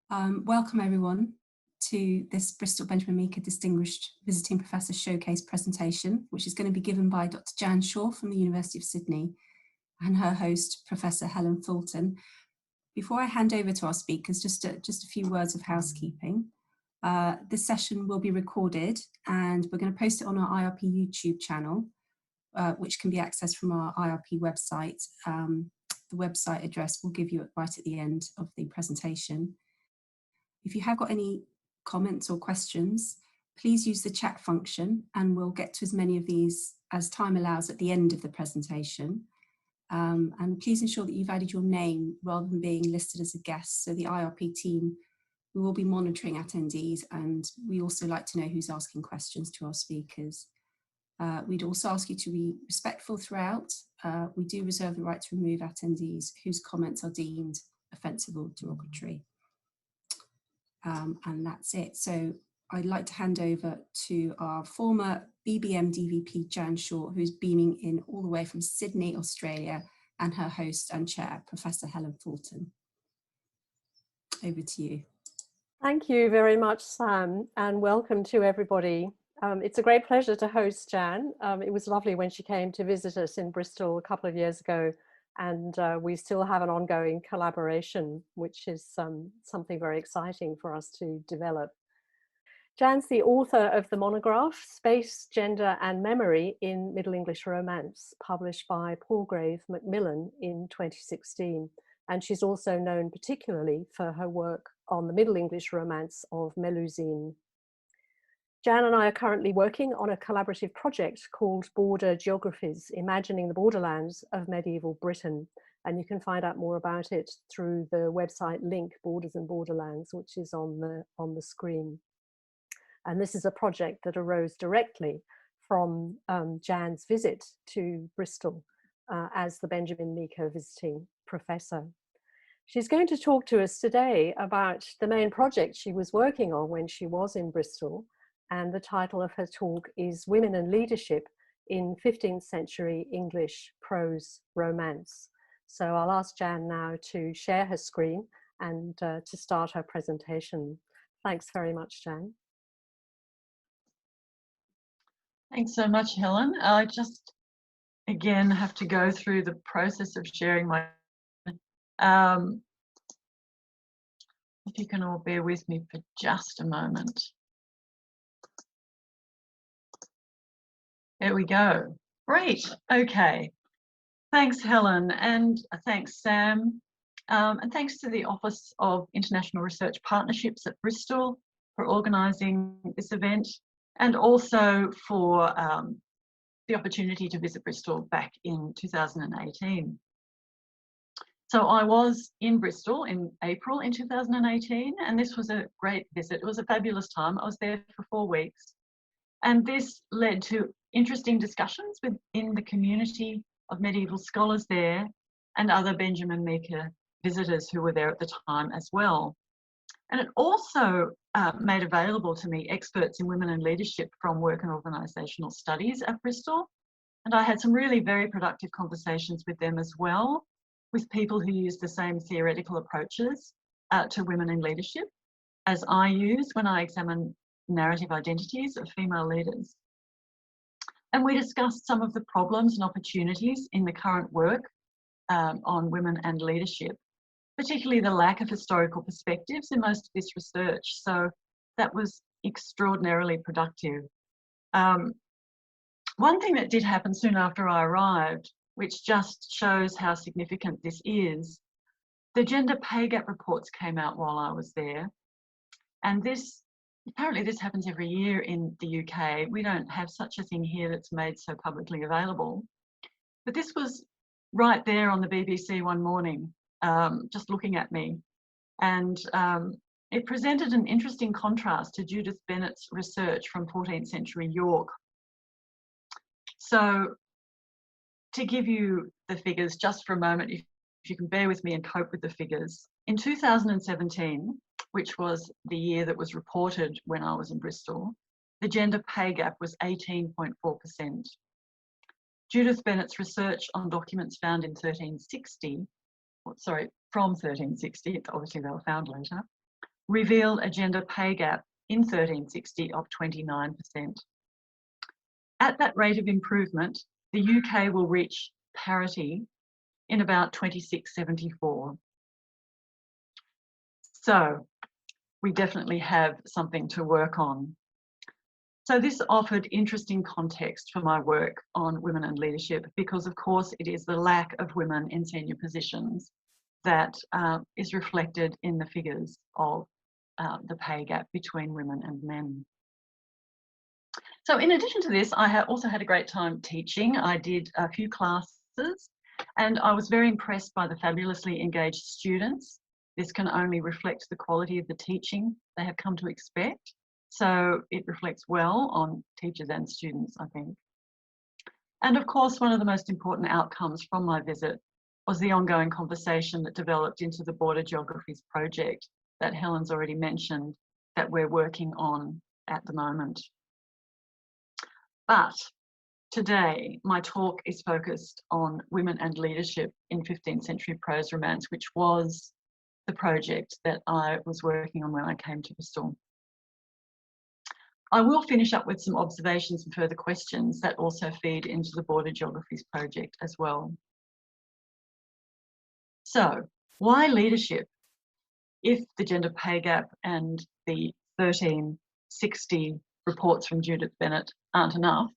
Welcome everyone to this Bristol Benjamin Meeker Distinguished Visiting Professor Showcase presentation, which is going to be given by Dr Jan Shaw from the University of Sydney and her host, Professor Helen Fulton. Before I hand over to our speakers, just a few words of housekeeping. This session will be recorded and we're going to post it on our IRP YouTube channel, which can be accessed from our IRP website. The website address we'll give you right at the end of the presentation. If you have got any comments or questions, please use the chat function and we'll get to as many of these as time allows at the end of the presentation. And please ensure that you've added your name rather than being listed as a guest. So the IRP team, we will be monitoring attendees, and we also like to know who's asking questions to our speakers. We'd also ask you to be respectful throughout. We do reserve the right to remove attendees whose comments are deemed offensive or derogatory. And that's it. So I'd like to hand over to our former BBMDVP Jan Shaw, who's beaming in all the way from Sydney, Australia, and her host and chair, Professor Helen Fulton. Over to you. Thank you very much, Sam, and welcome to everybody. It's a great pleasure to host Jan. It was lovely when she came to visit us in Bristol a couple of years ago, and we still have an ongoing collaboration, which is something very exciting for us to develop. Jan's the author of the monograph, Space, Gender and Memory in Middle English Romance, published by Palgrave Macmillan in 2016. And she's also known particularly for her work on the Middle English Romance of Melusine. Jan and I are currently working on a collaborative project called Border Geographies, Imagining the Borderlands of Medieval Britain. And you can find out more about it through the website link Borders and Borderlands, which is on the screen. And this is a project that arose directly from Jan's visit to Bristol as the Benjamin Meeker Visiting Professor. She's going to talk to us today about the main project she was working on when she was in Bristol. And the title of her talk is Women and Leadership in 15th Century English Prose Romance. So I'll ask Jan now to share her screen and to start her presentation. Thanks very much, Jan. Thanks so much, Helen. I just, again, have to go through the process of sharing my... if you can all bear with me for just a moment. There we go. Great. Okay. Thanks, Helen, and thanks, Sam. And thanks to the Office of International Research Partnerships at Bristol for organising this event, and also for the opportunity to visit Bristol back in 2018. So I was in Bristol in April in 2018, and this was a great visit. It was a fabulous time. I was there for 4 weeks. And this led to interesting discussions within the community of medieval scholars there and other Benjamin Meeker visitors who were there at the time as well. And it also made available to me experts in women and leadership from work and organisational studies at Bristol. And I had some really very productive conversations with them as well, with people who use the same theoretical approaches to women in leadership as I use when I examine narrative identities of female leaders. And we discussed some of the problems and opportunities in the current work on women and leadership, particularly the lack of historical perspectives in most of this research. So that was extraordinarily productive. One thing that did happen soon after I arrived, which just shows how significant this is, the gender pay gap reports came out while I was there. And apparently this happens every year in the UK. We don't have such a thing here that's made so publicly available. But this was right there on the BBC one morning, just looking at me. And it presented an interesting contrast to Judith Bennett's research from 14th century York. So to give you the figures just for a moment, if you can bear with me and cope with the figures. In 2017, which was the year that was reported when I was in Bristol, the gender pay gap was 18.4%. Judith Bennett's research on documents found in 1360, from 1360, obviously they were found later, revealed a gender pay gap in 1360 of 29%. At that rate of improvement, the UK will reach parity in about 2674. So we definitely have something to work on. So this offered interesting context for my work on women and leadership, because of course it is the lack of women in senior positions that is reflected in the figures of the pay gap between women and men. So in addition to this, I also had a great time teaching. I did a few classes and I was very impressed by the fabulously engaged students. This can only reflect the quality of the teaching they have come to expect. So it reflects well on teachers and students, I think. And of course, one of the most important outcomes from my visit was the ongoing conversation that developed into the Border Geographies project that Helen's already mentioned that we're working on at the moment. But today, my talk is focused on women and leadership in 15th century prose romance, which was the project that I was working on when I came to Bristol. I will finish up with some observations and further questions that also feed into the Border Geographies project as well. So, why leadership? If the gender pay gap and the 1360 reports from Judith Bennett aren't enough,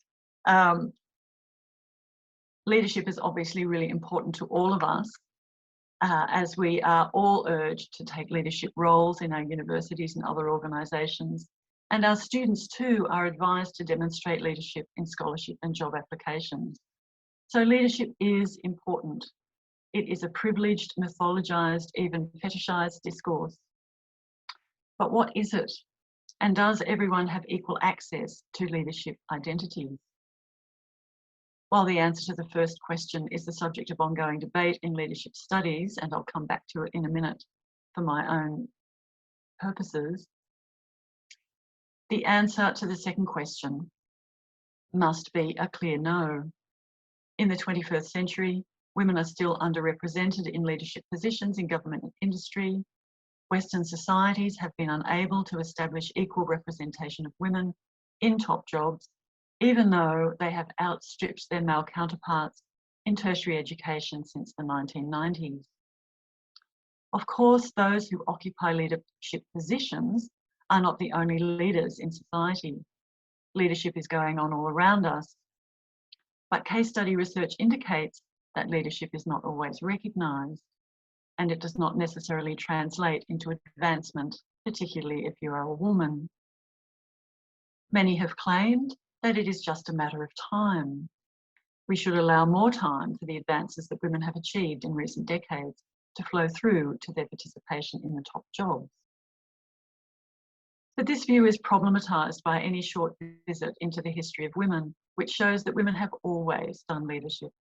leadership is obviously really important to all of us, as we are all urged to take leadership roles in our universities and other organisations. And our students too are advised to demonstrate leadership in scholarship and job applications. So leadership is important. It is a privileged, mythologised, even fetishised discourse. But what is it? And does everyone have equal access to leadership identities? While the answer to the first question is the subject of ongoing debate in leadership studies, and I'll come back to it in a minute for my own purposes, the answer to the second question must be a clear no. In the 21st century, women are still underrepresented in leadership positions in government and industry. Western societies have been unable to establish equal representation of women in top jobs, even though they have outstripped their male counterparts in tertiary education since the 1990s. Of course, those who occupy leadership positions are not the only leaders in society. Leadership is going on all around us. But case study research indicates that leadership is not always recognised, and it does not necessarily translate into advancement, particularly if you are a woman. Many have claimed that it is just a matter of time. We should allow more time for the advances that women have achieved in recent decades to flow through to their participation in the top jobs. But this view is problematised by any short visit into the history of women, which shows that women have always done leadership.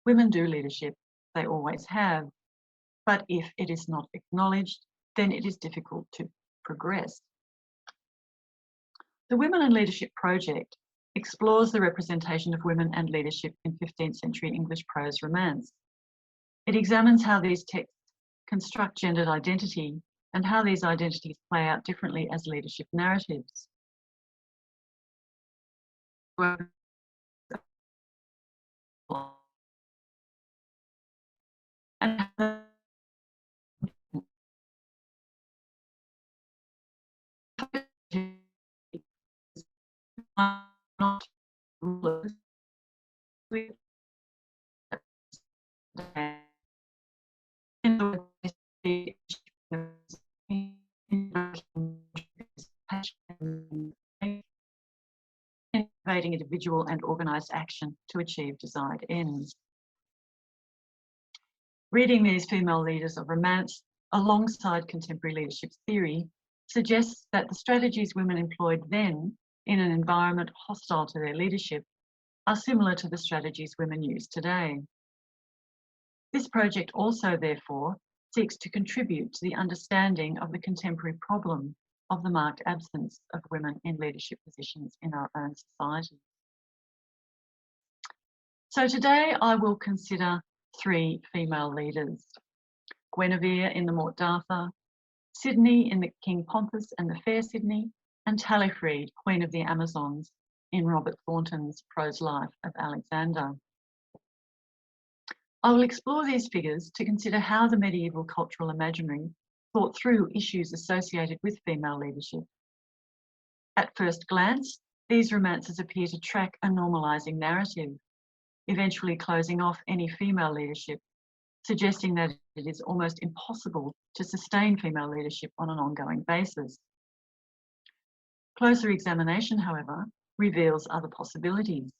Women do leadership, they always have, but if it is not acknowledged, then it is difficult to progress. The Women and Leadership Project explores the representation of women and leadership in 15th century English prose romance. It examines how these texts construct gendered identity and how these identities play out differently as leadership narratives. And not rulers with innovating individual and organised action to achieve desired ends. Reading these female leaders of romance alongside contemporary leadership theory suggests that the strategies women employed then in an environment hostile to their leadership are similar to the strategies women use today. This project also, therefore, seeks to contribute to the understanding of the contemporary problem of the marked absence of women in leadership positions in our own society. So today I will consider three female leaders: Guinevere in the Morte d'Arthur, Sydney in the King Pompous and the Fair Sydney, and Talifreed, Queen of the Amazons, in Robert Thornton's Prose Life of Alexander. I will explore these figures to consider how the medieval cultural imaginary thought through issues associated with female leadership. At first glance, these romances appear to track a normalising narrative, eventually closing off any female leadership, suggesting that it is almost impossible to sustain female leadership on an ongoing basis. Closer examination, however, reveals other possibilities.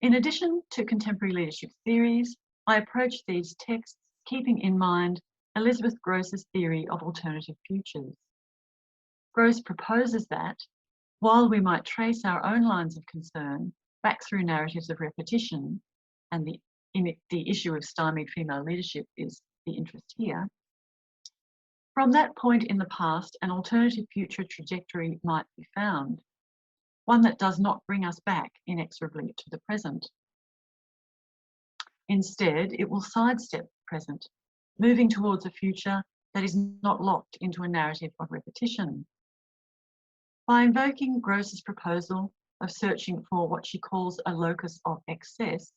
In addition to contemporary leadership theories, I approach these texts keeping in mind Elizabeth Gross's theory of alternative futures. Gross proposes that, while we might trace our own lines of concern back through narratives of repetition, and the issue of stymied female leadership is the interest here, from that point in the past, an alternative future trajectory might be found, one that does not bring us back inexorably to the present. Instead, it will sidestep the present, moving towards a future that is not locked into a narrative of repetition. By invoking Gross's proposal of searching for what she calls a locus of excess,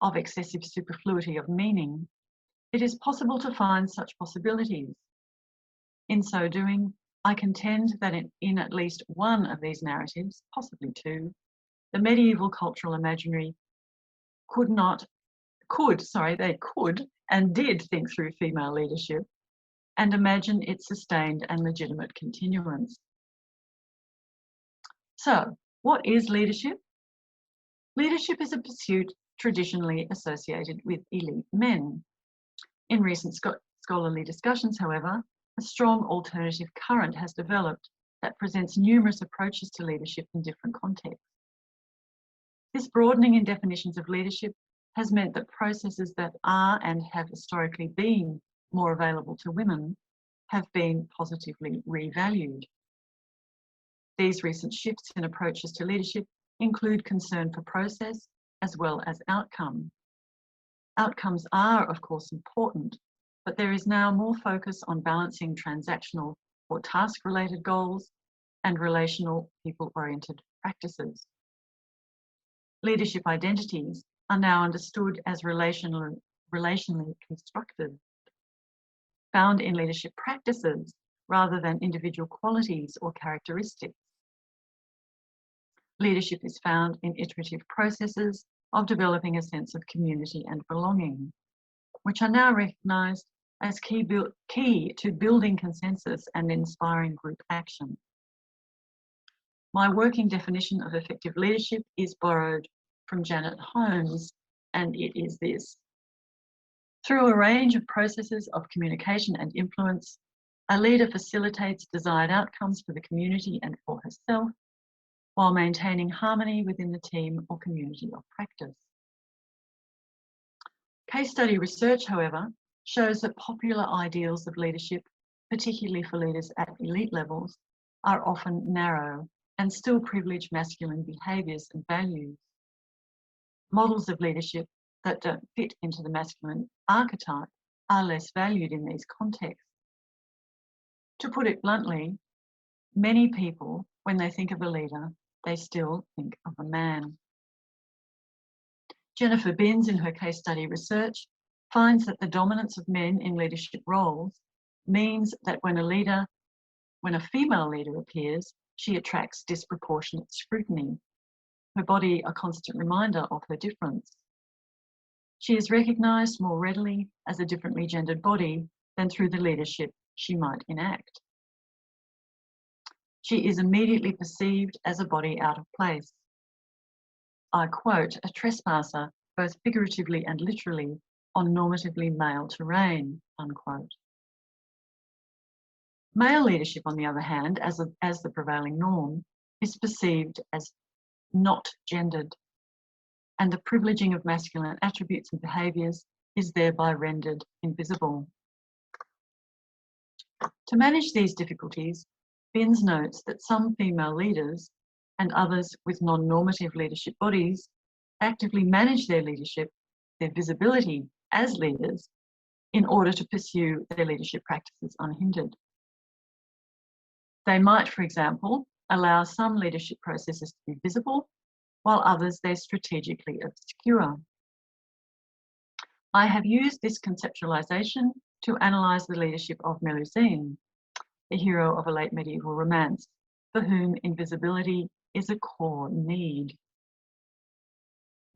of excessive superfluity of meaning, it is possible to find such possibilities. In so doing, I contend that in at least one of these narratives, possibly two, the medieval cultural imaginary could and did think through female leadership and imagine its sustained and legitimate continuance. So, what is leadership? Leadership is a pursuit traditionally associated with elite men. In recent scholarly discussions, however, a strong alternative current has developed that presents numerous approaches to leadership in different contexts. This broadening in definitions of leadership has meant that processes that are and have historically been more available to women have been positively revalued. These recent shifts in approaches to leadership include concern for process as well as outcome. Outcomes are, of course, important, but there is now more focus on balancing transactional or task-related goals and relational, people-oriented practices. Leadership identities are now understood as relationally constructed, found in leadership practices rather than individual qualities or characteristics. Leadership is found in iterative processes of developing a sense of community and belonging, which are now recognised as key to building consensus and inspiring group action. My working definition of effective leadership is borrowed from Janet Holmes, and it is this. Through a range of processes of communication and influence, a leader facilitates desired outcomes for the community and for herself, while maintaining harmony within the team or community of practice. Case study research, however, shows that popular ideals of leadership, particularly for leaders at elite levels, are often narrow and still privilege masculine behaviours and values. Models of leadership that don't fit into the masculine archetype are less valued in these contexts. To put it bluntly, many people, when they think of a leader, they still think of a man. Jennifer Binns, in her case study research, finds that the dominance of men in leadership roles means that when a female leader appears, she attracts disproportionate scrutiny, her body a constant reminder of her difference. She is recognised more readily as a differently gendered body than through the leadership she might enact. She is immediately perceived as a body out of place. I quote, a trespasser, both figuratively and literally, on normatively male terrain, unquote. Male leadership, on the other hand, as the prevailing norm, is perceived as not gendered, and the privileging of masculine attributes and behaviours is thereby rendered invisible. To manage these difficulties, Binns notes that some female leaders and others with non-normative leadership bodies actively manage their leadership, their visibility as leaders, in order to pursue their leadership practices unhindered. They might, for example, allow some leadership processes to be visible, while others they're strategically obscure. I have used this conceptualization to analyse the leadership of Melusine, the hero of a late medieval romance, for whom invisibility is a core need.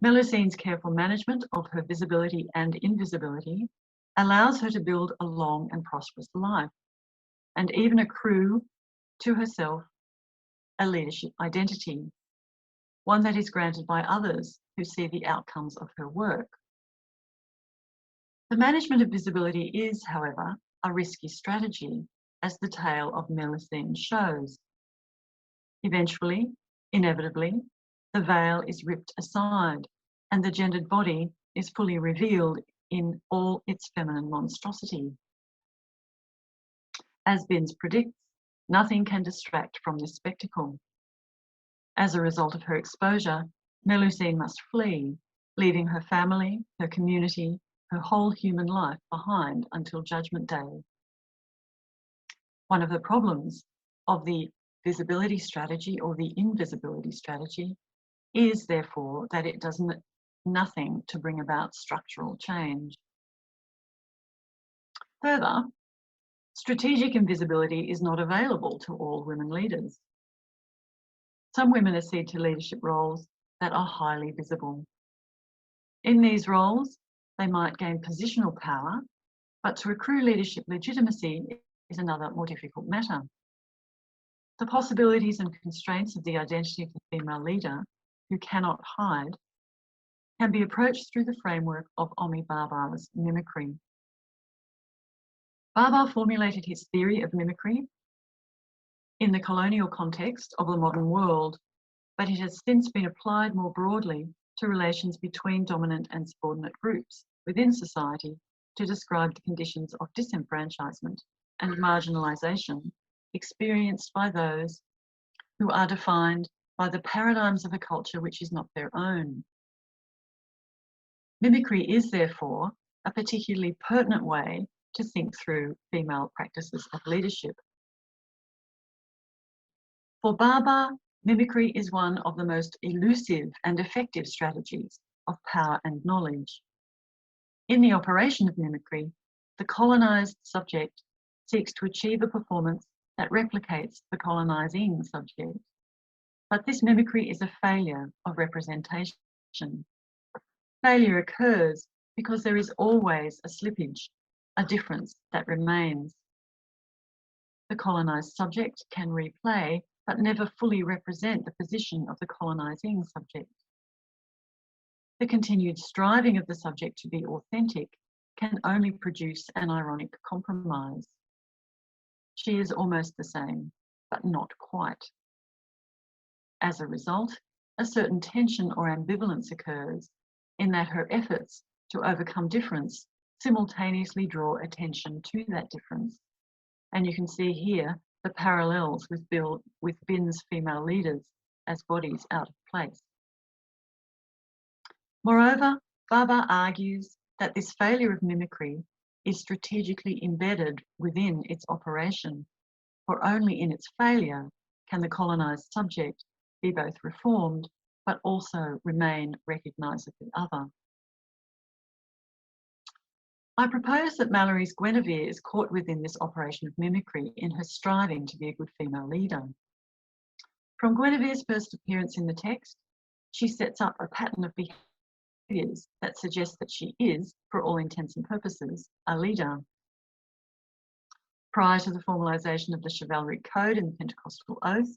Melusine's careful management of her visibility and invisibility allows her to build a long and prosperous life, and even accrue to herself a leadership identity, one that is granted by others who see the outcomes of her work. The management of visibility is, however, a risky strategy, as the tale of Melusine shows. Eventually, inevitably, the veil is ripped aside and the gendered body is fully revealed in all its feminine monstrosity. As Binns predicts, nothing can distract from this spectacle. As a result of her exposure, Melusine must flee, leaving her family, her community, her whole human life behind until Judgment Day. One of the problems of the visibility strategy or the invisibility strategy is, therefore, that it does nothing to bring about structural change. Further, strategic invisibility is not available to all women leaders. Some women accede to leadership roles that are highly visible. In these roles, they might gain positional power, but to accrue leadership legitimacy is another more difficult matter. The possibilities and constraints of the identity of the female leader, who cannot hide, can be approached through the framework of Homi Bhabha's mimicry. Bhabha formulated his theory of mimicry in the colonial context of the modern world, but it has since been applied more broadly to relations between dominant and subordinate groups within society to describe the conditions of disenfranchisement and marginalisation experienced by those who are defined by the paradigms of a culture which is not their own. Mimicry is, therefore, a particularly pertinent way to think through female practices of leadership. For Bhabha, mimicry is one of the most elusive and effective strategies of power and knowledge. In the operation of mimicry, the colonised subject seeks to achieve a performance that replicates the colonising subject. But this mimicry is a failure of representation. Failure occurs because there is always a slippage, a difference that remains. The colonised subject can replay, but never fully represent the position of the colonising subject. The continued striving of the subject to be authentic can only produce an ironic compromise. She is almost the same, but not quite. As a result, a certain tension or ambivalence occurs in that her efforts to overcome difference simultaneously draw attention to that difference. And you can see here the parallels with Binns' female leaders as bodies out of place. Moreover, Bhabha argues that this failure of mimicry is strategically embedded within its operation, for only in its failure can the colonised subject be both reformed but also remain recognisably other. I propose that Mallory's Guinevere is caught within this operation of mimicry in her striving to be a good female leader. From Guinevere's first appearance in the text, she sets up a pattern of behaviours that suggest that she is, for all intents and purposes, a leader. Prior to the formalisation of the chivalric code in the Pentecostal Oath,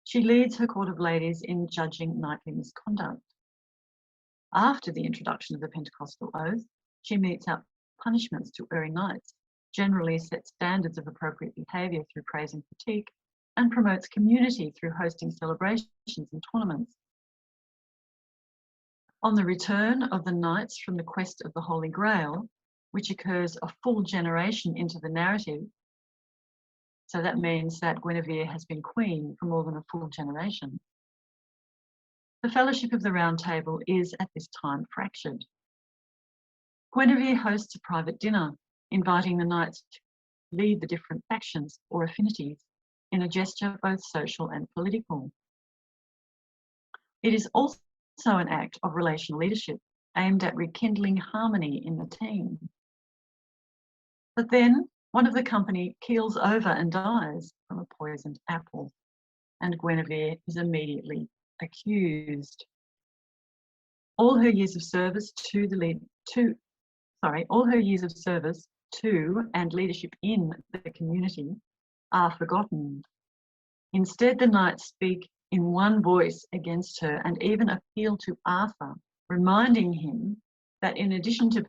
she leads her court of ladies in judging knightly misconduct. After the introduction of the Pentecostal Oath, she metes out punishments to erring knights, generally sets standards of appropriate behaviour through praise and critique, and promotes community through hosting celebrations and tournaments. On the return of the knights from the quest of the Holy Grail, which occurs a full generation into the narrative, so that means that Guinevere has been queen for more than a full generation, the Fellowship of the Round Table is at this time fractured. Guinevere hosts a private dinner inviting the knights to lead the different factions or affinities in a gesture both social and political. It is also an act of relational leadership aimed at rekindling harmony in the team. But then one of the company keels over and dies from a poisoned apple, and Guinevere is immediately accused. All her years of service to and leadership in the community are forgotten. Instead, the knights speak in one voice against her and even appeal to Arthur, reminding him that in addition to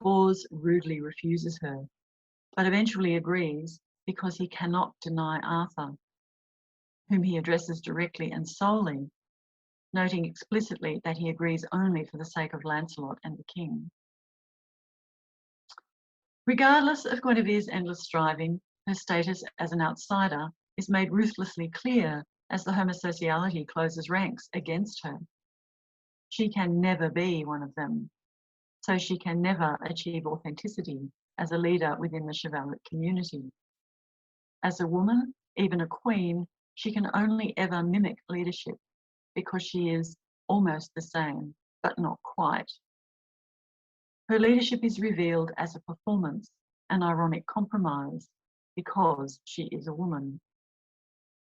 Prose rudely refuses her, but eventually agrees because he cannot deny Arthur, whom he addresses directly and solely, noting explicitly that he agrees only for the sake of Lancelot and the king. Regardless of Guinevere's endless striving, her status as an outsider is made ruthlessly clear as the homosociality closes ranks against her. She can never be one of them, so she can never achieve authenticity as a leader within the chivalric community. As a woman, even a queen, she can only ever mimic leadership because she is almost the same, but not quite. Her leadership is revealed as a performance, an ironic compromise, because she is a woman.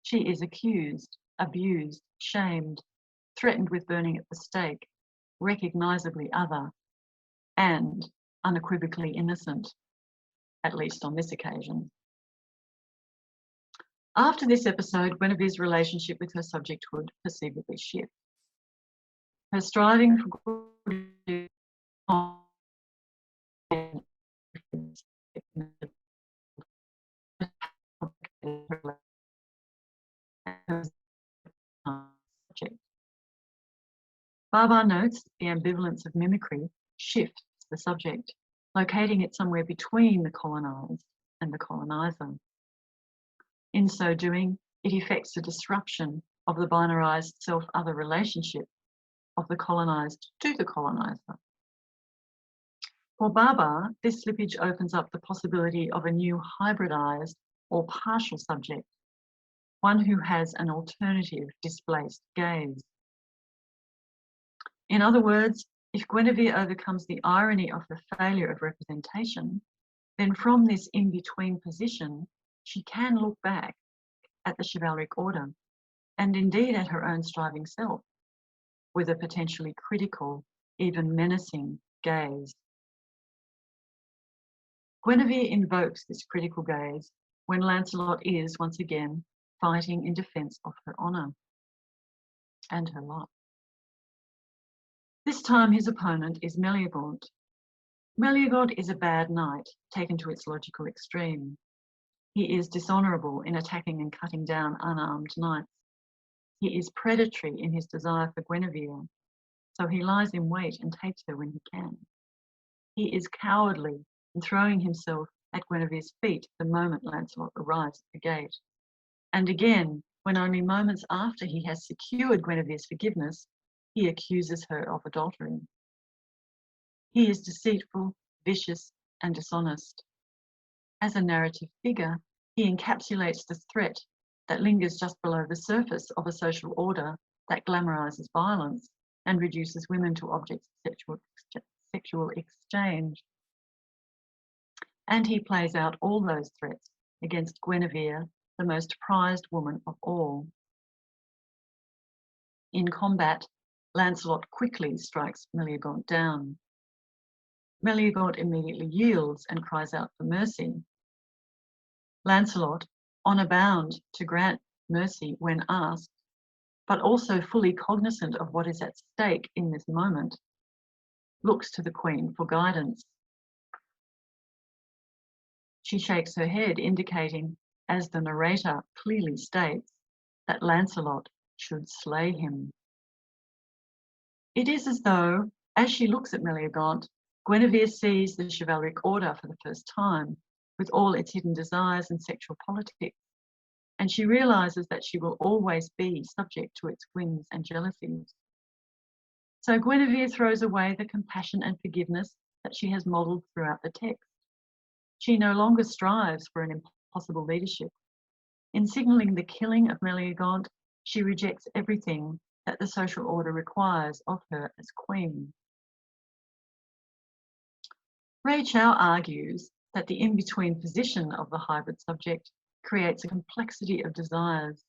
She is accused, abused, shamed, threatened with burning at the stake, recognisably other, and unequivocally innocent, at least on this occasion. After this episode, Guinevere's relationship with her subjecthood perceivably shifts. Her striving for good Barbar notes the ambivalence of mimicry shifts the subject, locating it somewhere between the colonised and the coloniser. In so doing, it effects a disruption of the binarised self-other relationship of the colonised to the coloniser. For Barbar, this slippage opens up the possibility of a new hybridised or partial subject, one who has an alternative displaced gaze. In other words, if Guinevere overcomes the irony of her failure of representation, then from this in-between position, she can look back at the chivalric order, and indeed at her own striving self, with a potentially critical, even menacing gaze. Guinevere invokes this critical gaze when Lancelot is, once again, fighting in defence of her honour and her life. This time his opponent is Meleagant. Meleagant is a bad knight, taken to its logical extreme. He is dishonourable in attacking and cutting down unarmed knights. He is predatory in his desire for Guinevere, so he lies in wait and takes her when he can. He is cowardly in throwing himself at Guinevere's feet the moment Lancelot arrives at the gate. And again, when only moments after he has secured Guinevere's forgiveness, he accuses her of adultery. He is deceitful, vicious, and dishonest. As a narrative figure, he encapsulates the threat that lingers just below the surface of a social order that glamorises violence and reduces women to objects of sexual exchange. And he plays out all those threats against Guinevere, the most prized woman of all. In combat, Lancelot quickly strikes Meleagant down. Meleagant immediately yields and cries out for mercy. Lancelot, honour bound to grant mercy when asked, but also fully cognizant of what is at stake in this moment, looks to the Queen for guidance. She shakes her head, indicating, as the narrator clearly states, that Lancelot should slay him. It is as though, as she looks at Meleagant, Guinevere sees the chivalric order for the first time, with all its hidden desires and sexual politics, and she realises that she will always be subject to its whims and jealousies. So Guinevere throws away the compassion and forgiveness that she has modelled throughout the text. She no longer strives for an impossible leadership. In signalling the killing of Meleagant, she rejects everything that the social order requires of her as queen. Ray Chow argues that the in-between position of the hybrid subject creates a complexity of desires.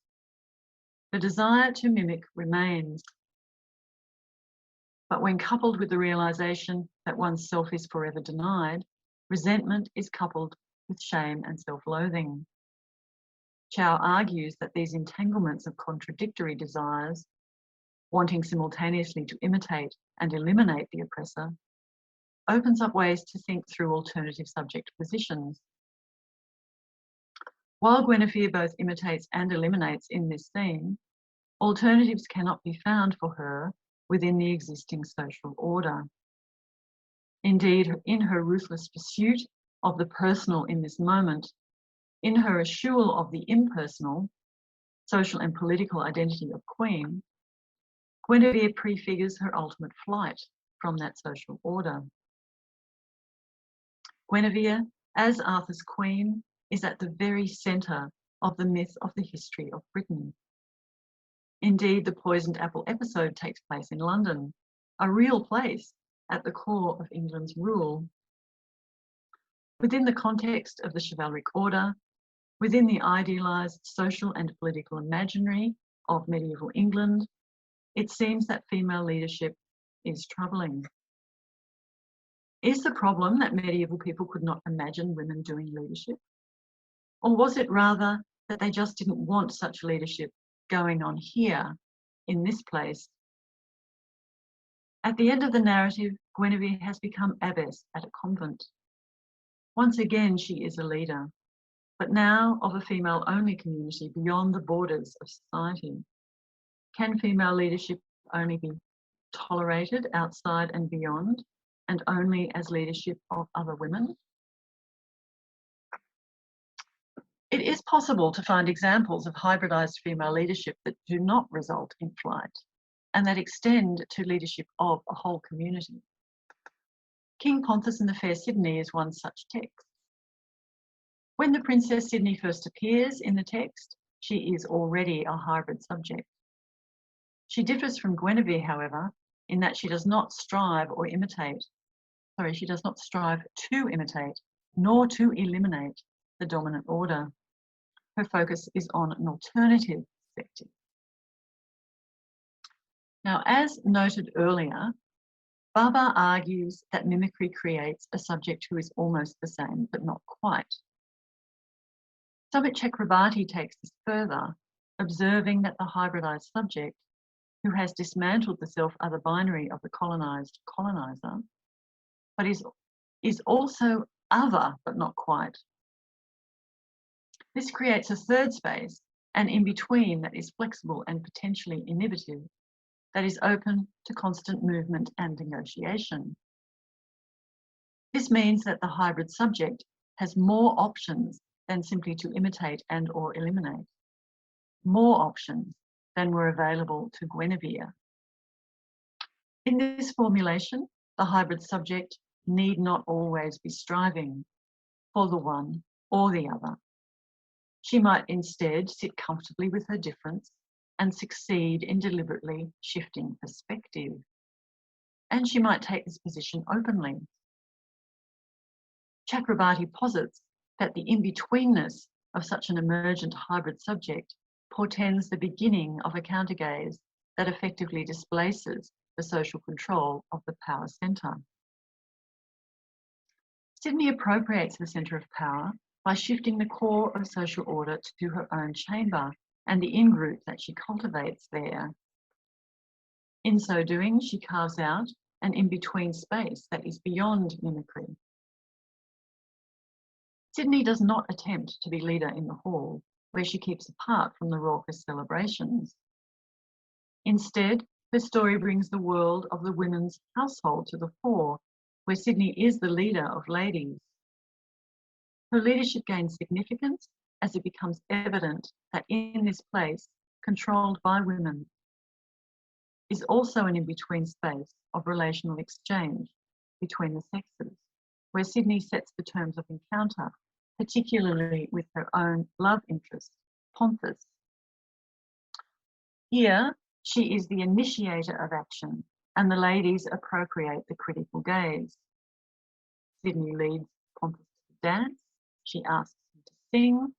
The desire to mimic remains, but when coupled with the realisation that one's self is forever denied, resentment is coupled with shame and self-loathing. Chow argues that these entanglements of contradictory desires, wanting simultaneously to imitate and eliminate the oppressor, opens up ways to think through alternative subject positions. While Guinevere both imitates and eliminates in this theme, alternatives cannot be found for her within the existing social order. Indeed, in her ruthless pursuit of the personal in this moment, in her eschewal of the impersonal, social and political identity of queen, Guinevere prefigures her ultimate flight from that social order. Guinevere, as Arthur's queen, is at the very centre of the myth of the history of Britain. Indeed, the poisoned apple episode takes place in London, a real place at the core of England's rule. Within the context of the chivalric order, within the idealised social and political imaginary of medieval England, it seems that female leadership is troubling. Is the problem that medieval people could not imagine women doing leadership? Or was it rather that they just didn't want such leadership going on here, in this place? At the end of the narrative, Guinevere has become abbess at a convent. Once again, she is a leader, but now of a female-only community beyond the borders of society. Can female leadership only be tolerated outside and beyond, and only as leadership of other women? It is possible to find examples of hybridized female leadership that do not result in flight and that extend to leadership of a whole community. King Ponthus and the Fair Sidney is one such text. When the Princess Sidney first appears in the text, she is already a hybrid subject. She differs from Guinevere, however, in that she does not strive to imitate, nor to eliminate the dominant order. Her focus is on an alternative perspective. Now, as noted earlier, Baba argues that mimicry creates a subject who is almost the same, but not quite. Samit Chakrabarty takes this further, observing that the hybridized subject, who has dismantled the self-other binary of the colonized colonizer, but is also other, but not quite. This creates a third space, an in-between that is flexible and potentially innovative, that is open to constant movement and negotiation. This means that the hybrid subject has more options than simply to imitate and or eliminate, more options than were available to Guinevere. In this formulation, the hybrid subject need not always be striving for the one or the other. She might instead sit comfortably with her difference and succeed in deliberately shifting perspective. And she might take this position openly. Chakrabarty posits that the in-betweenness of such an emergent hybrid subject portends the beginning of a countergaze that effectively displaces the social control of the power centre. Sidney appropriates the centre of power by shifting the core of social order to her own chamber and the in-group that she cultivates there. In so doing, she carves out an in-between space that is beyond mimicry. Sydney does not attempt to be leader in the hall, where she keeps apart from the raucous celebrations. Instead, her story brings the world of the women's household to the fore, where Sydney is the leader of ladies. Her leadership gains significance as it becomes evident that in this place, controlled by women, is also an in-between space of relational exchange between the sexes, where Sydney sets the terms of encounter, particularly with her own love interest, Pontus. Here, she is the initiator of action, and the ladies appropriate the critical gaze. Sydney leads Pontus to dance, she asks him to sing,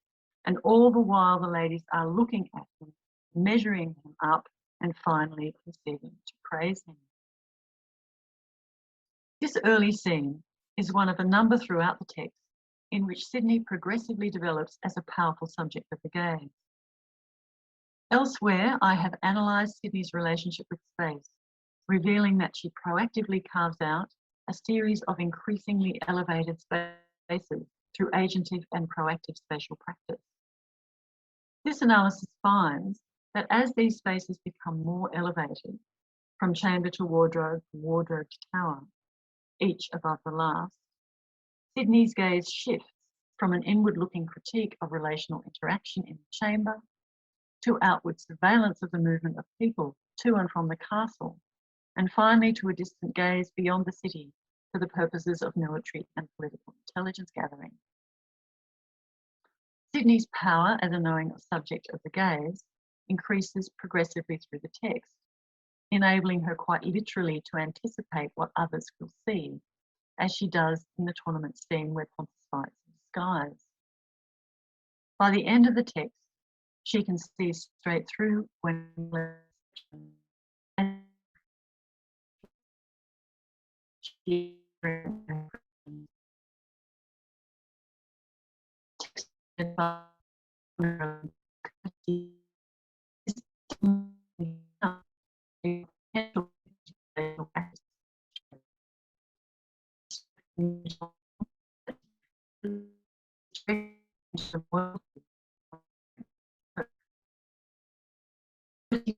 and all the while the ladies are looking at him, measuring him up, and finally proceeding to praise him. This early scene is one of a number throughout the text in which Sydney progressively develops as a powerful subject of the gaze. Elsewhere, I have analysed Sydney's relationship with space, revealing that she proactively carves out a series of increasingly elevated spaces through agentive and proactive spatial practice. This analysis finds that as these spaces become more elevated, from chamber to wardrobe to tower, each above the last, Sydney's gaze shifts from an inward-looking critique of relational interaction in the chamber to outward surveillance of the movement of people to and from the castle, and finally to a distant gaze beyond the city for the purposes of military and political intelligence gathering. Sydney's power as a knowing subject of the gaze increases progressively through the text, enabling her quite literally to anticipate what others will see, as she does in the tournament scene where Pontus fights in disguise. By the end of the text, she can see straight through Gwendolyn's and she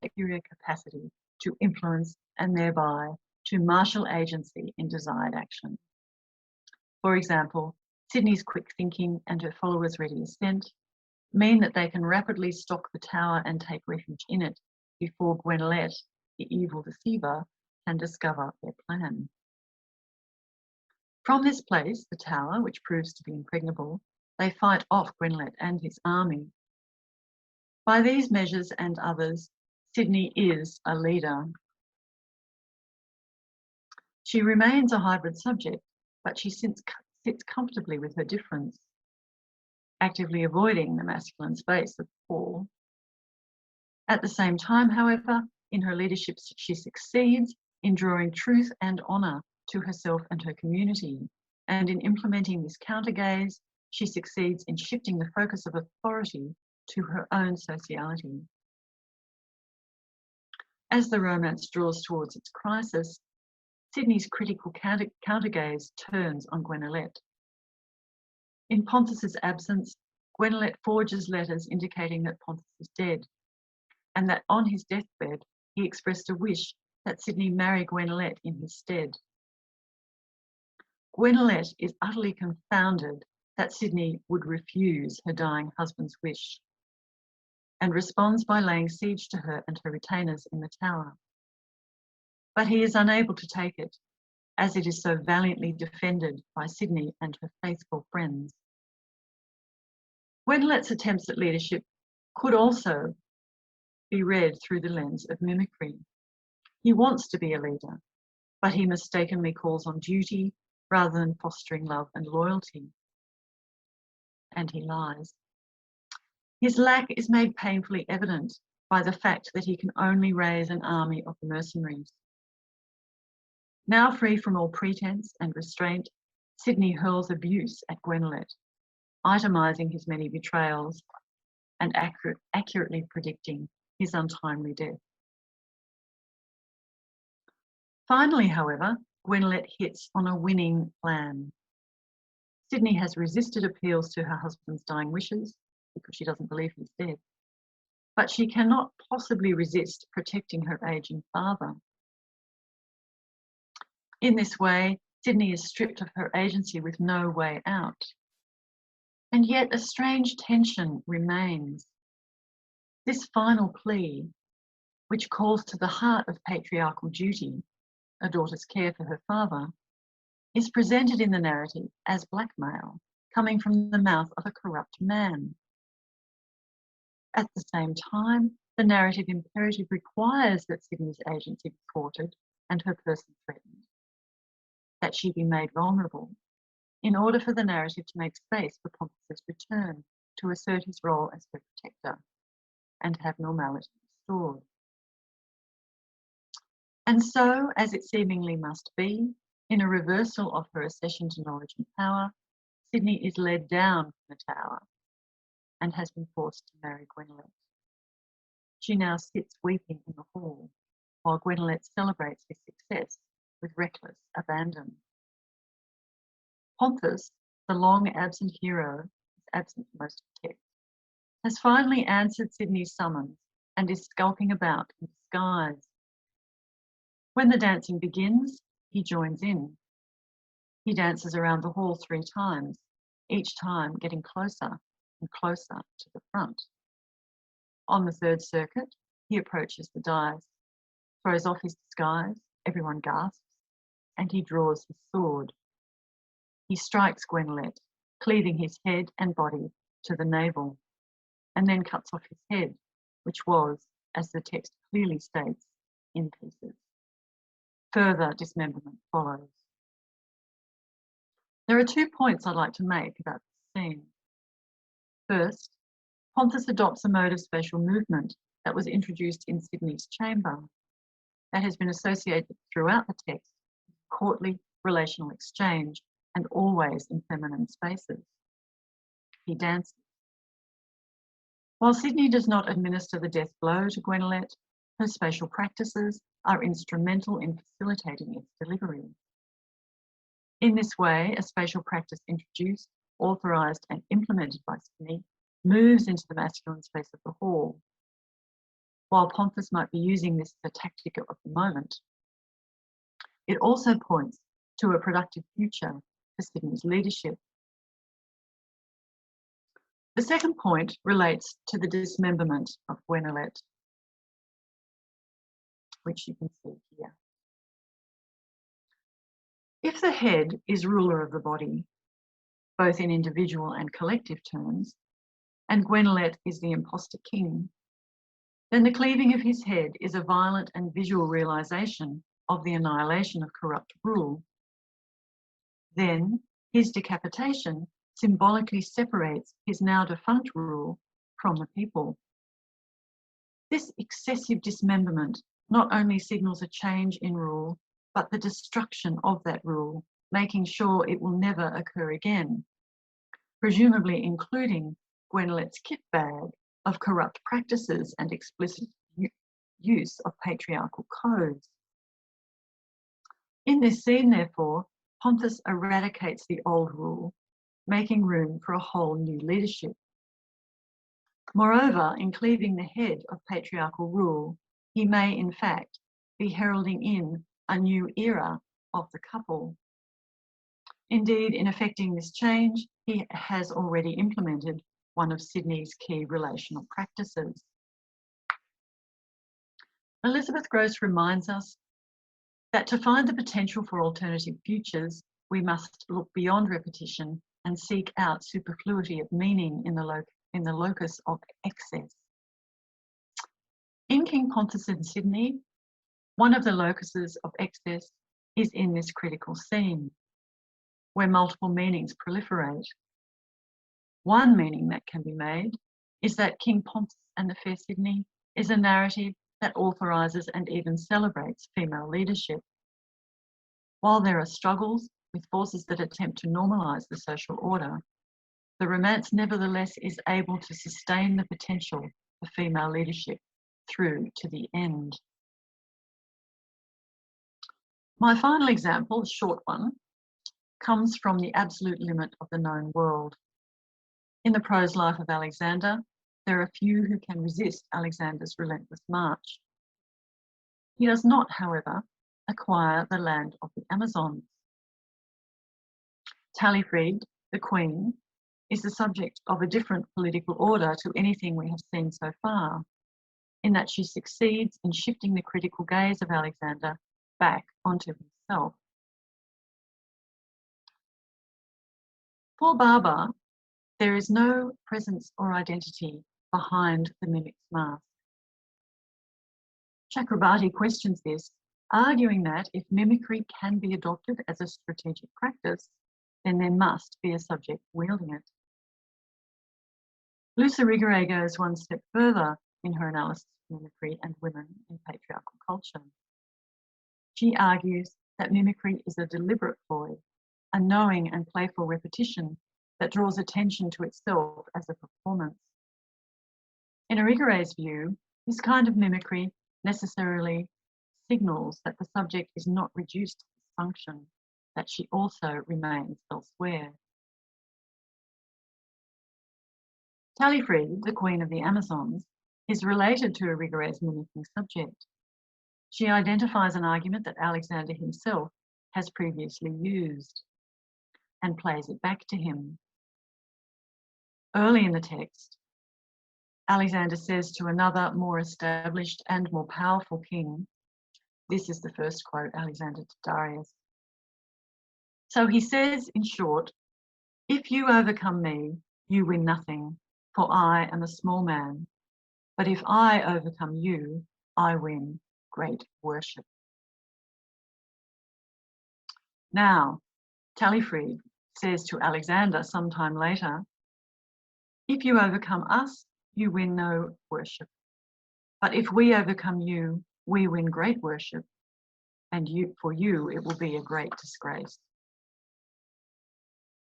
superior capacity to influence and thereby to marshal agency in desired action. For example, Sydney's quick thinking and her followers' ready assent mean that they can rapidly stalk the tower and take refuge in it before Gwenolette, the evil deceiver, can discover their plan. From this place, the tower, which proves to be impregnable, they fight off Gwenolette and his army. By these measures and others, Sydney is a leader. She remains a hybrid subject, but she sits comfortably with her difference, actively avoiding the masculine space of Paul. At the same time, however, in her leadership, she succeeds in drawing truth and honour to herself and her community, and in implementing this counter-gaze, she succeeds in shifting the focus of authority to her own sociality. As the romance draws towards its crisis, Sydney's critical counter-gaze turns on Gwenolette. In Pontus's absence, Gwenolette forges letters indicating that Pontus is dead, and that on his deathbed he expressed a wish that Sydney marry Gwenolette in his stead. Gwenolette is utterly confounded that Sydney would refuse her dying husband's wish, and responds by laying siege to her and her retainers in the tower. But he is unable to take it, as it is so valiantly defended by Sydney and her faithful friends. Gwenolette's attempts at leadership could also be read through the lens of mimicry. He wants to be a leader, but he mistakenly calls on duty rather than fostering love and loyalty. And he lies. His lack is made painfully evident by the fact that he can only raise an army of mercenaries. Now free from all pretense and restraint, Sydney hurls abuse at Gwenolette, itemising his many betrayals and accurately predicting his untimely death. Finally, however, Gwenolette hits on a winning plan. Sydney has resisted appeals to her husband's dying wishes because she doesn't believe he's dead. But she cannot possibly resist protecting her aging father. In this way, Sydney is stripped of her agency with no way out. And yet a strange tension remains. This final plea, which calls to the heart of patriarchal duty, a daughter's care for her father, is presented in the narrative as blackmail coming from the mouth of a corrupt man. At the same time, the narrative imperative requires that Sydney's agency be thwarted and her person threatened, that she be made vulnerable, in order for the narrative to make space for Pontus's return to assert his role as her protector and have normality restored. And so, as it seemingly must be, in a reversal of her accession to knowledge and power, Sydney is led down from the tower and has been forced to marry Gwendolet. She now sits weeping in the hall, while Gwendolet celebrates his success with reckless abandon. Pontus, the long-absent hero, is absent for most of the text, has finally answered Sydney's summons and is skulking about in disguise. When the dancing begins, he joins in. He dances around the hall 3 times, each time getting closer and closer to the front. On the 3rd circuit, he approaches the dais, throws off his disguise, everyone gasps, and he draws his sword. He strikes Gwendolet, cleaving his head and body to the navel, and then cuts off his head, which was, as the text clearly states, in pieces. Further dismemberment follows. There are 2 points I'd like to make about this scene. First, Pontus adopts a mode of spatial movement that was introduced in Sydney's chamber that has been associated throughout the text with courtly relational exchange and always in feminine spaces. He dances. While Sydney does not administer the death blow to Gwendolet, her spatial practices are instrumental in facilitating its delivery. In this way, a spatial practice introduced, authorised and implemented by Sydney moves into the masculine space of the hall. While Pontus might be using this as a tactic of the moment, it also points to a productive future for Sydney's leadership. The second point relates to the dismemberment of Gwendolet, which you can see here. If the head is ruler of the body, both in individual and collective terms, and Gwendolet is the imposter king, then the cleaving of his head is a violent and visual realisation of the annihilation of corrupt rule. Then his decapitation symbolically separates his now defunct rule from the people. This excessive dismemberment not only signals a change in rule, but the destruction of that rule, making sure it will never occur again, presumably including Gwendolet's kit bag of corrupt practices and explicit use of patriarchal codes. In this scene, therefore, Pontus eradicates the old rule, making room for a whole new leadership. Moreover, in cleaving the head of patriarchal rule, he may, in fact, be heralding in a new era of the couple. Indeed, in effecting this change, he has already implemented one of Sydney's key relational practices. Elizabeth Gross reminds us that to find the potential for alternative futures, we must look beyond repetition and seek out superfluity of meaning in the locus of excess. In King Pontus and Sydney, one of the locuses of excess is in this critical scene, where multiple meanings proliferate. One meaning that can be made is that King Pontus and the Fair Sydney is a narrative that authorises and even celebrates female leadership. While there are struggles with forces that attempt to normalise the social order, the romance nevertheless is able to sustain the potential for female leadership through to the end. My final example, a short one, comes from the absolute limit of the known world. In the prose life of Alexander, there are few who can resist Alexander's relentless march. He does not, however, acquire the land of the Amazons. Taillefride, the queen, is the subject of a different political order to anything we have seen so far, in that she succeeds in shifting the critical gaze of Alexander back onto himself. For Barber, there is no presence or identity behind the mimic's mask. Chakrabarty questions this, arguing that if mimicry can be adopted as a strategic practice, then there must be a subject wielding it. Luce Irigaray goes one step further in her analysis of mimicry and women in patriarchal culture. She argues that mimicry is a deliberate ploy, a knowing and playful repetition that draws attention to itself as a performance. In Irigaray's view, this kind of mimicry necessarily signals that the subject is not reduced to dysfunction, that she also remains elsewhere. Taillefride, the queen of the Amazons, is related to Irigaray's mimicking subject. She identifies an argument that Alexander himself has previously used and plays it back to him. Early in the text, Alexander says to another more established and more powerful king, this is the first quote, Alexander to Darius. So he says, in short, if you overcome me, you win nothing, for I am a small man. But if I overcome you, I win great worship. Now, Taillefride says to Alexander sometime later, if you overcome us, you win no worship. But if we overcome you, we win great worship, and for you it will be a great disgrace.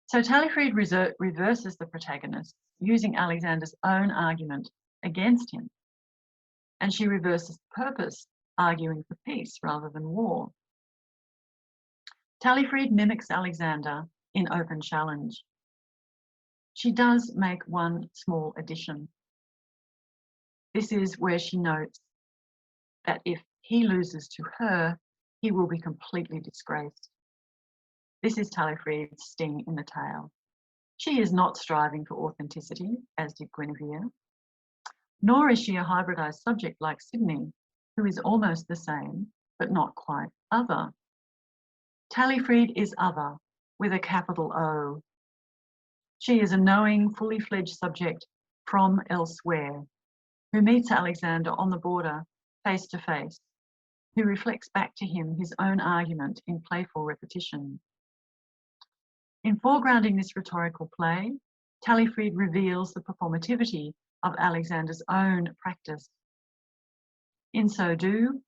So Taillefride reverses the protagonist, using Alexander's own argument against him, and she reverses the purpose, arguing for peace rather than war. Taillefride mimics Alexander in open challenge. She does make one small addition. This is where she notes that if he loses to her, he will be completely disgraced. This is Taillefride's sting in the tail. She is not striving for authenticity, as did Guinevere, nor is she a hybridized subject like Sydney, who is almost the same, but not quite other. Taillefride is other, with a capital O. She is a knowing, fully fledged subject from elsewhere, who meets Alexander on the border, face to face, who reflects back to him his own argument in playful repetition. In foregrounding this rhetorical play, Taillefride reveals the performativity of Alexander's own practice. In so doing,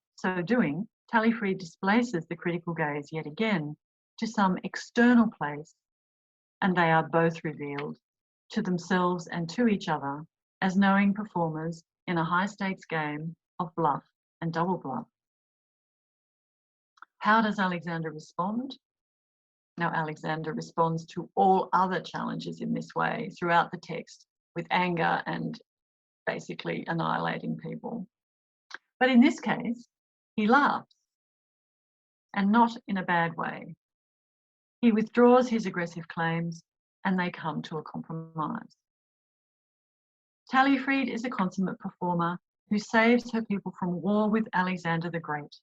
Taillefride displaces the critical gaze yet again to some external place, and they are both revealed to themselves and to each other as knowing performers in a high-stakes game of bluff and double bluff. How does Alexander respond? Now, Alexander responds to all other challenges in this way throughout the text with anger and basically annihilating people. But in this case, he laughs, and not in a bad way. He withdraws his aggressive claims and they come to a compromise. Taillefride is a consummate performer who saves her people from war with Alexander the Great.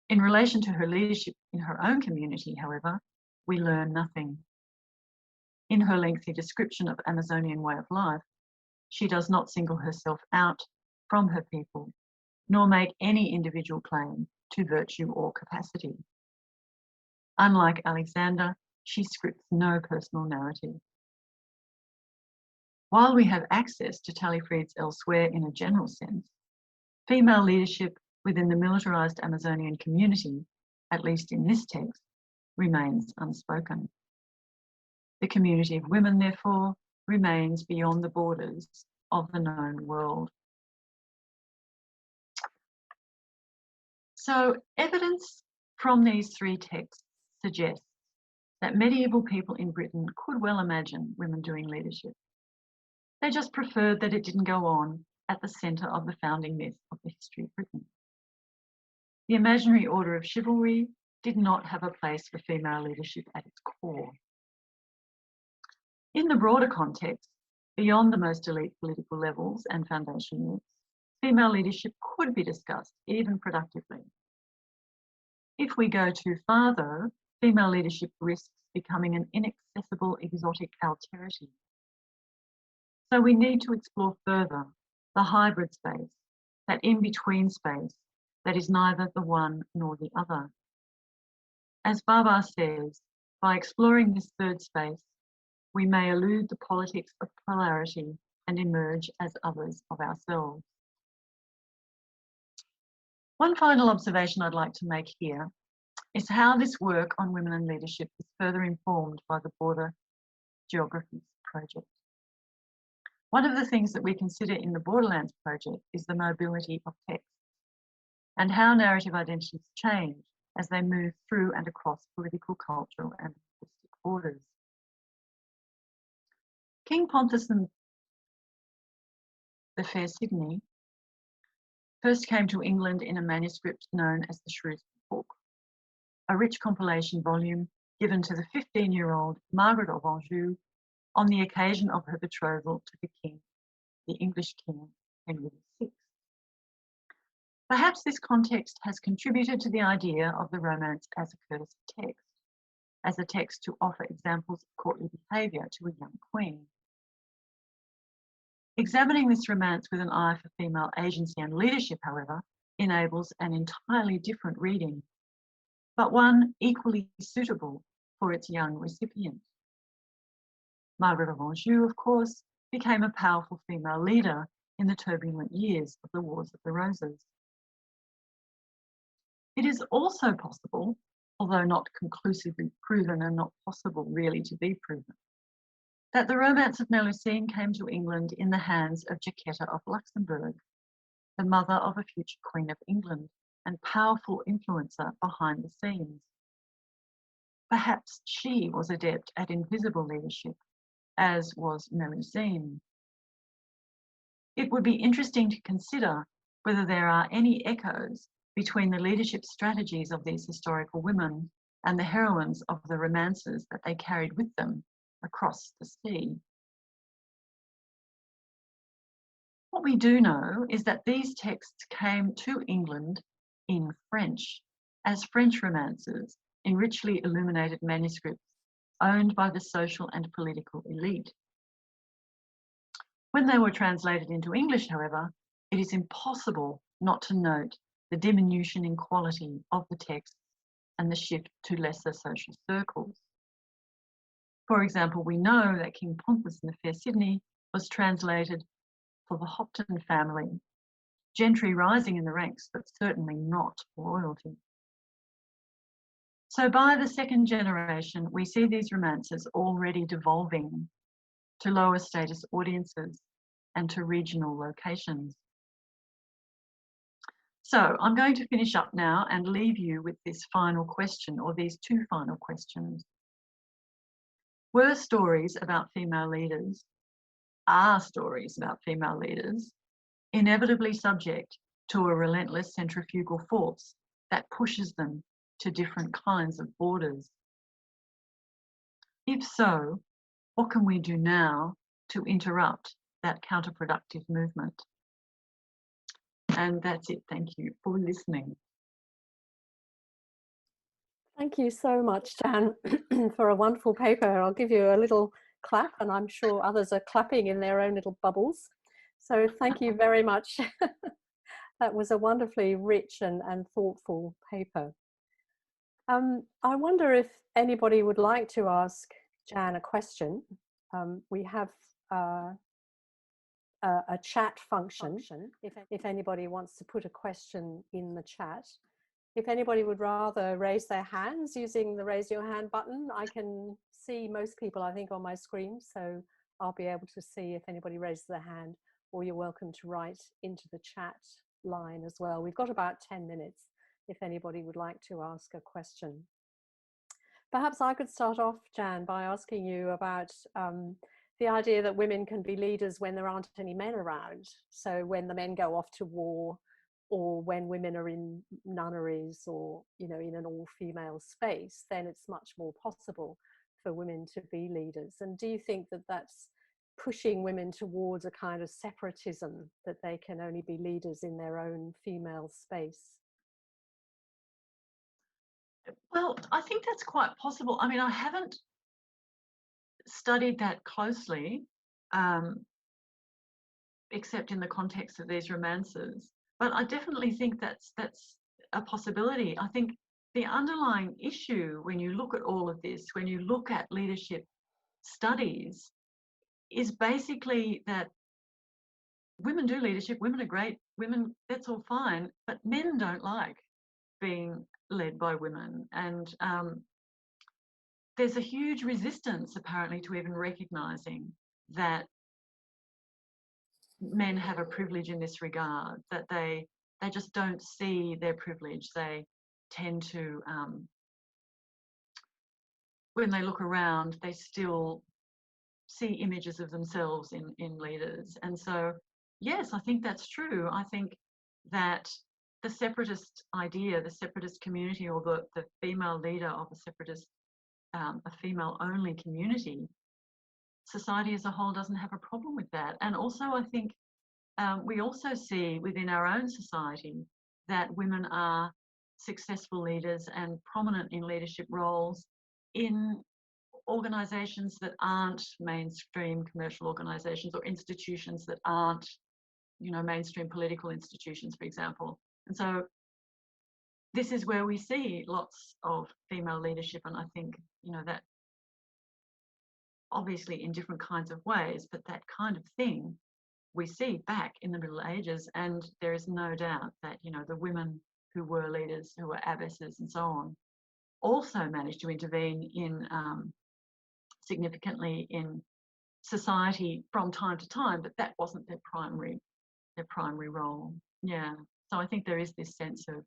In relation to her leadership in her own community, however, we learn nothing. In her lengthy description of Amazonian way of life, she does not single herself out from her people, nor make any individual claim to virtue or capacity. Unlike Alexander, she scripts no personal narrative. While we have access to Taillefride's elsewhere in a general sense, female leadership within the militarised Amazonian community, at least in this text, remains unspoken. The community of women, therefore, remains beyond the borders of the known world. So, evidence from these three texts suggests that medieval people in Britain could well imagine women doing leadership. They just preferred that it didn't go on at the centre of the founding myth of the history of Britain. The imaginary order of chivalry did not have a place for female leadership at its core. In the broader context, beyond the most elite political levels and foundation myths, female leadership could be discussed, even productively. If we go too far, though, female leadership risks becoming an inaccessible exotic alterity. So we need to explore further the hybrid space, that in-between space that is neither the one nor the other. As Baba says, by exploring this third space, we may elude the politics of polarity and emerge as others of ourselves. One final observation I'd like to make here is how this work on women and leadership is further informed by the Border Geographies project. One of the things that we consider in the Borderlands project is the mobility of text and how narrative identities change as they move through and across political, cultural and linguistic borders. King Ponthus the Fair Sydney first came to England in a manuscript known as the Shrewsbury Book, a rich compilation volume given to the 15-year-old Margaret of Anjou on the occasion of her betrothal to the king, the English king, Henry VI. Perhaps this context has contributed to the idea of the romance as a courtesy text, as a text to offer examples of courtly behaviour to a young queen. Examining this romance with an eye for female agency and leadership, however, enables an entirely different reading, but one equally suitable for its young recipient. Margaret of Anjou, of course, became a powerful female leader in the turbulent years of the Wars of the Roses. It is also possible, although not conclusively proven and not possible really to be proven, that the romance of Melusine came to England in the hands of Jacquetta of Luxembourg, the mother of a future Queen of England and powerful influencer behind the scenes. Perhaps she was adept at invisible leadership, as was Melusine. It would be interesting to consider whether there are any echoes between the leadership strategies of these historical women and the heroines of the romances that they carried with them across the sea. What we do know is that these texts came to England in French, as French romances in richly illuminated manuscripts owned by the social and political elite. When they were translated into English, however, it is impossible not to note the diminution in quality of the texts and the shift to lesser social circles. For example, we know that King Ponthus in the Fair Sydney was translated for the Hopton family, gentry rising in the ranks, but certainly not royalty. So by the second generation, we see these romances already devolving to lower status audiences and to regional locations. So I'm going to finish up now and leave you with this final question, or these two final questions. Were stories about female leaders, are stories about female leaders, inevitably subject to a relentless centrifugal force that pushes them to different kinds of borders? If so, what can we do now to interrupt that counterproductive movement? And that's it. Thank you for listening. Thank you so much, Jan, for a wonderful paper. I'll give you a little clap, and I'm sure others are clapping in their own little bubbles. So thank you very much. That was a wonderfully rich and thoughtful paper. I wonder if anybody would like to ask Jan a question. We have a chat function if anybody wants to put a question in the chat. If anybody would rather raise their hands using the raise your hand button, I can see most people, I think, on my screen, so I'll be able to see if anybody raises their hand, or you're welcome to write into the chat line as well. We've got about 10 minutes if anybody would like to ask a question. Perhaps I could start off, Jan, by asking you about the idea that women can be leaders when there aren't any men around. So when the men go off to war, or when women are in nunneries, or, you know, in an all-female space, then it's much more possible for women to be leaders. And do you think that that's pushing women towards a kind of separatism, that they can only be leaders in their own female space? Well, I think that's quite possible. I mean, I haven't studied that closely, except in the context of these romances, but I definitely think that's a possibility. I think the underlying issue, when you look at all of this, when you look at leadership studies, is basically that women do leadership, women are great, women, that's all fine, but men don't like being led by women. And there's a huge resistance apparently to even recognizing that men have a privilege in this regard, that they just don't see their privilege. They tend to, when they look around, they still see images of themselves in leaders. And so, yes, I think that's true. I think that the separatist idea, the separatist community, or the female leader of a separatist, a female-only community, society as a whole doesn't have a problem with that. And also, I think we also see within our own society that women are successful leaders and prominent in leadership roles in organisations that aren't mainstream commercial organisations, or institutions that aren't, you know, mainstream political institutions, for example. And so this is where we see lots of female leadership, and I think, you know, that obviously in different kinds of ways, but that kind of thing we see back in the Middle Ages. And there is no doubt that, you know, the women who were leaders, who were abbesses and so on, also managed to intervene in significantly in society from time to time, but that wasn't their primary role. Yeah. So I think there is this sense of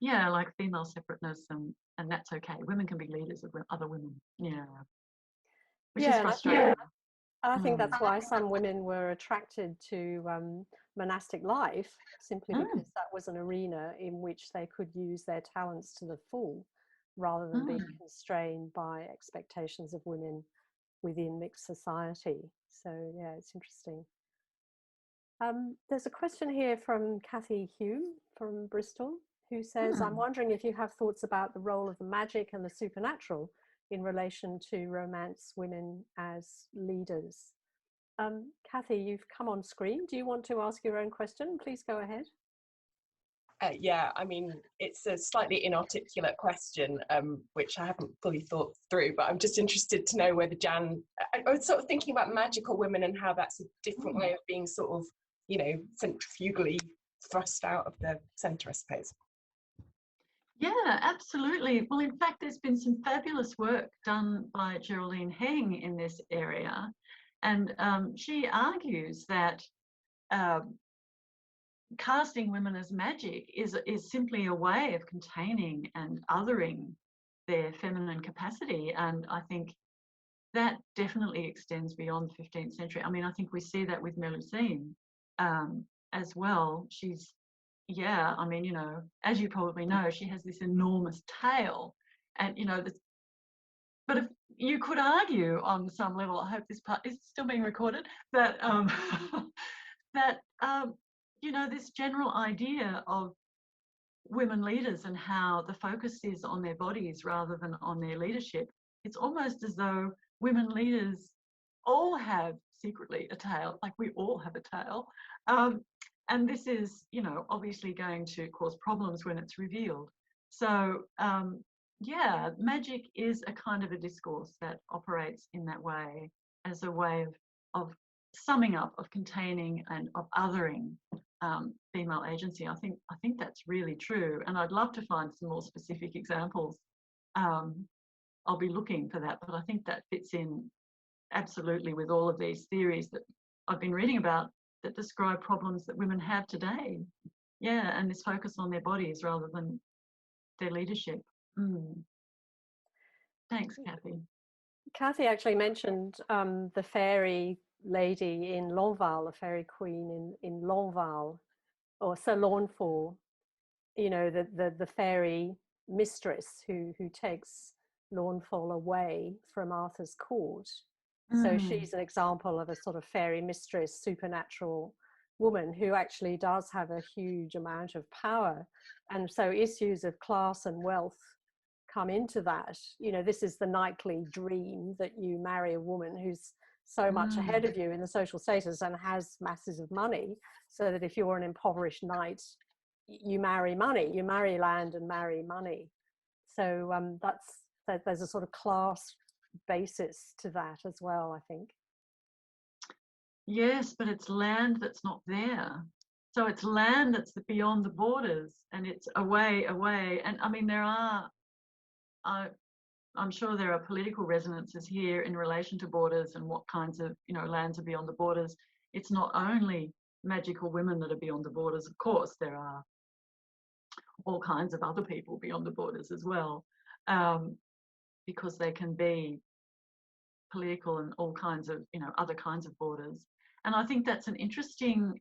yeah, like female separateness, and that's okay. Women can be leaders of other women. Yeah. Which is frustrating. I think that's why some women were attracted to monastic life, simply because that was an arena in which they could use their talents to the full, rather than being constrained by expectations of women within mixed society. So yeah, it's interesting. There's a question here from Kathy Hume from Bristol, who says, I'm wondering if you have thoughts about the role of the magic and the supernatural in relation to romance women as leaders. Kathy, you've come on screen. Do you want to ask your own question? Please go ahead. Yeah, I mean, it's a slightly inarticulate question, which I haven't fully thought through, but I'm just interested to know whether Jan, I was sort of thinking about magical women and how that's a different way of being sort of, you know, centrifugally thrust out of the centre, I suppose. Yeah, absolutely. Well, in fact, there's been some fabulous work done by Geraldine Heng in this area. And she argues that casting women as magic is simply a way of containing and othering their feminine capacity. And I think that definitely extends beyond the 15th century. I mean, I think we see that with Melusine as well. She's, yeah, I mean, you know, as you probably know, she has this enormous tail, and, you know, but if you could argue on some level, I hope this part is still being recorded, that that you know, this general idea of women leaders and how the focus is on their bodies rather than on their leadership, it's almost as though women leaders all have secretly a tail, like we all have a tail. And this is, you know, obviously going to cause problems when it's revealed. So yeah, magic is a kind of a discourse that operates in that way, as a way of summing up, of containing, and of othering female agency. I think that's really true, and I'd love to find some more specific examples. I'll be looking for that, but I think that fits in absolutely with all of these theories that I've been reading about that describe problems that women have today. Yeah, and this focus on their bodies rather than their leadership. Thanks, Kathy. Kathy actually mentioned the fairy lady in Lonval, the fairy queen in Lonval, or Sir Lawnfall, you know, the fairy mistress who takes Lawnfall away from Arthur's court. So she's an example of a sort of fairy mistress, supernatural woman who actually does have a huge amount of power. And so issues of class and wealth come into that. You know, this is the nightly dream that you marry a woman who's so much ahead of you in the social status and has masses of money, so that if you're an impoverished knight, you marry money, you marry land and marry money. So there's a sort of class basis to that as well, I think. Yes, but it's land that's not there. So it's land that's beyond the borders, and it's away. And I mean, I'm sure there are political resonances here in relation to borders and what kinds of, you know, lands are beyond the borders. It's not only magical women that are beyond the borders. Of course, there are all kinds of other people beyond the borders as well, because they can be political and all kinds of, you know, other kinds of borders. And I think that's an interesting,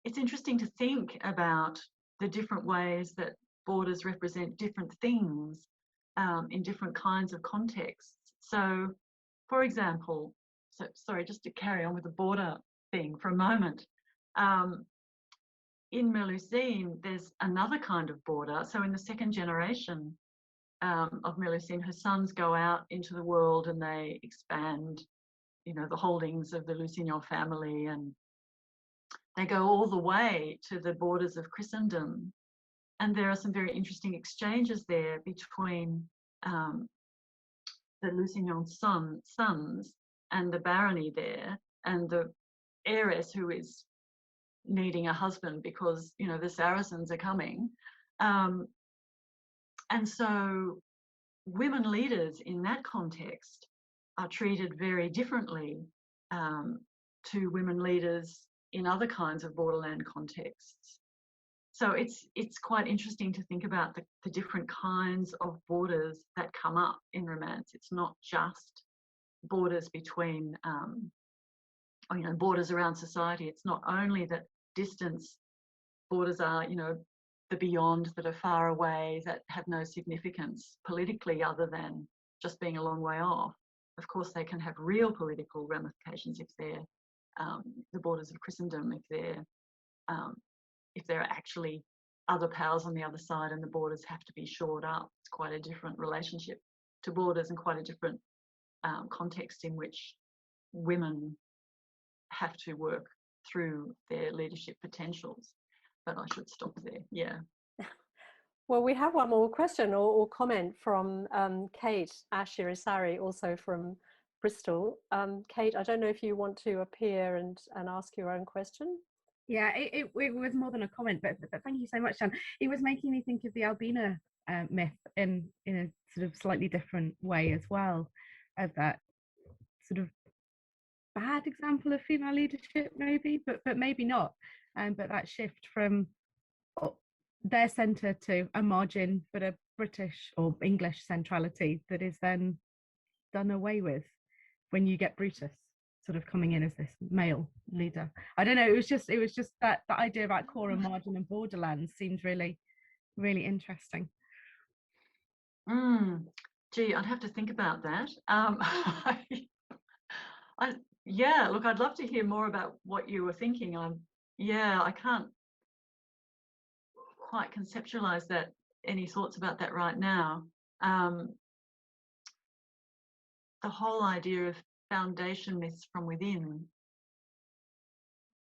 it's interesting to think about the different ways that borders represent different things in different kinds of contexts. So, for example, sorry, just to carry on with the border thing for a moment, in Melusine, there's another kind of border. So in the second generation of Melusine, her sons go out into the world and they expand, you know, the holdings of the Lusignan family, and they go all the way to the borders of Christendom. And there are some very interesting exchanges there between the Lusignan sons and the barony there, and the heiress who is needing a husband because, you know, the Saracens are coming. And so women leaders in that context are treated very differently to women leaders in other kinds of borderland contexts. So it's quite interesting to think about the different kinds of borders that come up in romance. It's not just borders between, or, you know, borders around society. It's not only that distance borders are, you know, the beyond that are far away, that have no significance politically other than just being a long way off. Of course, they can have real political ramifications if they're the borders of Christendom, if there are actually other powers on the other side and the borders have to be shored up. It's quite a different relationship to borders and quite a different context in which women have to work through their leadership potentials. But I should stop there. Yeah. Well, we have one more question or comment from Kate Ashirisari, also from Bristol. Kate, I don't know if you want to appear and ask your own question. Yeah, it was more than a comment, but thank you so much, Jan. It was making me think of the Albina myth in a sort of slightly different way as well, of that sort of bad example of female leadership, maybe, but maybe not. But that shift from their centre to a margin, but a British or English centrality that is then done away with when you get Brutus sort of coming in as this male leader. I don't know, it was just that the idea about core and margin and borderlands seemed really, really interesting. Gee, I'd have to think about that. Yeah, look, I'd love to hear more about what you were thinking. I can't quite conceptualize that, any thoughts about that right now. The whole idea of foundation myths from within,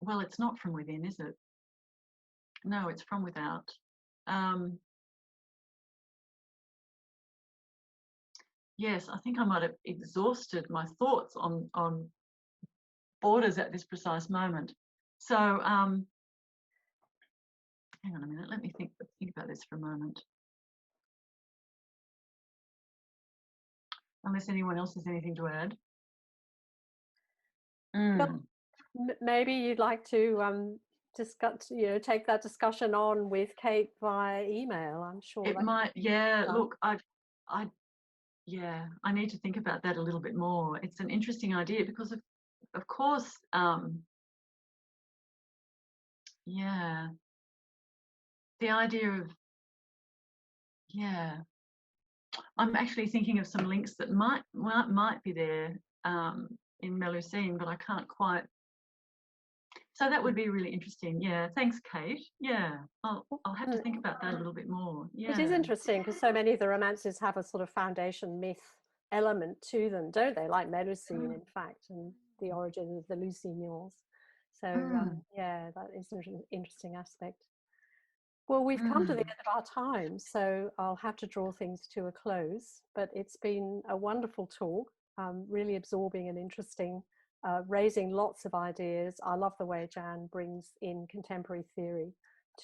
well, it's not from within, is it? No, it's from without. Yes, I think I might have exhausted my thoughts on borders at this precise moment. So hang on a minute, let me think about this for a moment. Unless anyone else has anything to add. Well, maybe you'd like to discuss, take that discussion on with Kate via email. I'm sure it might. Yeah. Look, I need to think about that a little bit more. It's an interesting idea because of course, the idea of, I'm actually thinking of some links that might be there in Melusine, but I can't quite. So that would be really interesting. Yeah, thanks, Kate. Yeah, I'll have to think about that a little bit more. Yeah, it is interesting because so many of the romances have a sort of foundation myth element to them, don't they? Like Melusine, in fact, and the origin of the Lusignols. So that is an interesting aspect. Well, we've come to the end of our time, so I'll have to draw things to a close, but it's been a wonderful talk, really absorbing and interesting, raising lots of ideas. I love the way Jan brings in contemporary theory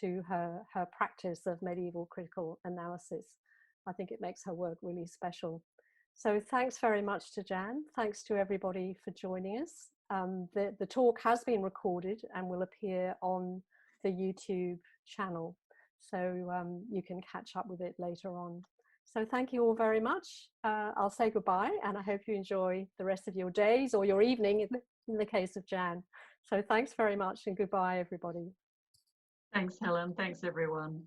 to her practice of medieval critical analysis. I think it makes her work really special. So thanks very much to Jan. Thanks to everybody for joining us. The talk has been recorded and will appear on the YouTube channel. So you can catch up with it later on. So thank you all very much. I'll say goodbye, and I hope you enjoy the rest of your days or your evening in the case of Jan. So thanks very much and goodbye, everybody. Thanks, Helen. Thanks, everyone.